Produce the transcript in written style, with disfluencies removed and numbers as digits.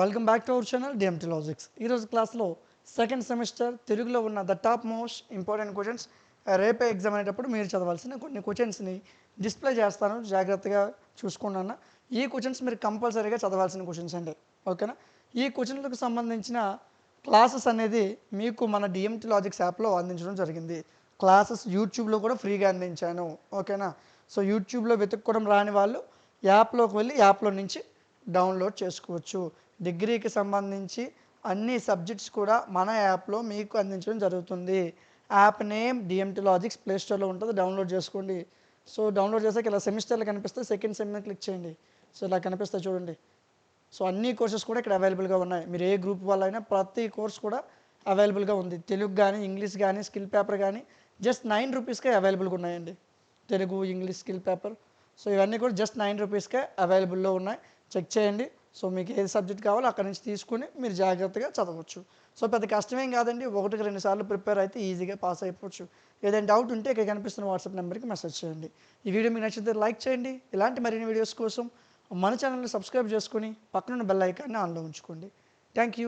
Welcome back to our channel DMT logics. ఈరోజు క్లాస్లో second semester తెలుగులో ఉన్న the top most important questions రేపే ఎగ్జామ్ అనేటప్పుడు మీరు చదవాల్సిన కొన్ని క్వశ్చన్స్ని డిస్ప్లే చేస్తాను, జాగ్రత్తగా చూసుకున్నాను. ఈ క్వశ్చన్స్ మీరు కంపల్సరీగా చదవాల్సిన క్వశ్చన్స్ అండి, ఓకేనా. ఈ క్వశ్చన్లకు సంబంధించిన క్లాసెస్ అనేది మీకు మన డిఎంటీ లాజిక్స్ యాప్లో అందించడం జరిగింది. క్లాసెస్ యూట్యూబ్లో కూడా ఫ్రీగా అందించాను, ఓకేనా. సో యూట్యూబ్లో వెతుక్కోవడం రాని వాళ్ళు యాప్లోకి వెళ్ళి యాప్లో నుంచి డౌన్లోడ్ చేసుకోవచ్చు. డిగ్రీకి సంబంధించి అన్ని సబ్జెక్ట్స్ కూడా మన యాప్లో మీకు అందించడం జరుగుతుంది. App name DMT logics, play స్టోర్లో ఉంటుంది, డౌన్లోడ్ చేసుకోండి. సో డౌన్లోడ్ చేసాక ఇలా సెమిస్టర్లు కనిపిస్తే సెకండ్ సెమ్ క్లిక్ చేయండి. సో ఇలా కనిపిస్తాయి చూడండి. సో అన్ని కోర్సెస్ కూడా ఇక్కడ అవైలబుల్గా ఉన్నాయి. మీరు ఏ గ్రూప్ వాళ్ళైనా ప్రతి కోర్స్ కూడా అవైలబుల్గా ఉంది. తెలుగు కానీ, ఇంగ్లీష్ కానీ, స్కిల్ పేపర్ కానీ జస్ట్ 9 రూపీస్కే అవైలబుల్గా ఉన్నాయండి. Telugu, English, skill paper. So ఇవన్నీ కూడా జస్ట్ 9 రూపీస్కే అవైలబుల్లో ఉన్నాయి. చెక్ చేయండి. సో మీకు ఏది సబ్జెక్ట్ కావాలో అక్కడ నుంచి తీసుకుని మీరు జాగ్రత్తగా చదవచ్చు. సో పెద్ద కష్టమేం కాదండి, 1-2 సార్లు ప్రిపేర్ అయితే ఈజీగా పాస్ అయిపోవచ్చు. ఏదైనా డౌట్ ఉంటే ఇక్కడ కనిపిస్తున్న వాట్సాప్ నెంబర్కి మెసేజ్ చేయండి. ఈ వీడియో మీకు నచ్చితే లైక్ చేయండి. ఇలాంటి మరిన్ని వీడియోస్ కోసం మన ఛానల్ని సబ్స్క్రైబ్ చేసుకుని పక్కనున్న బెల్ ఐకాన్ని ఆన్లో ఉంచుకోండి. Thank you.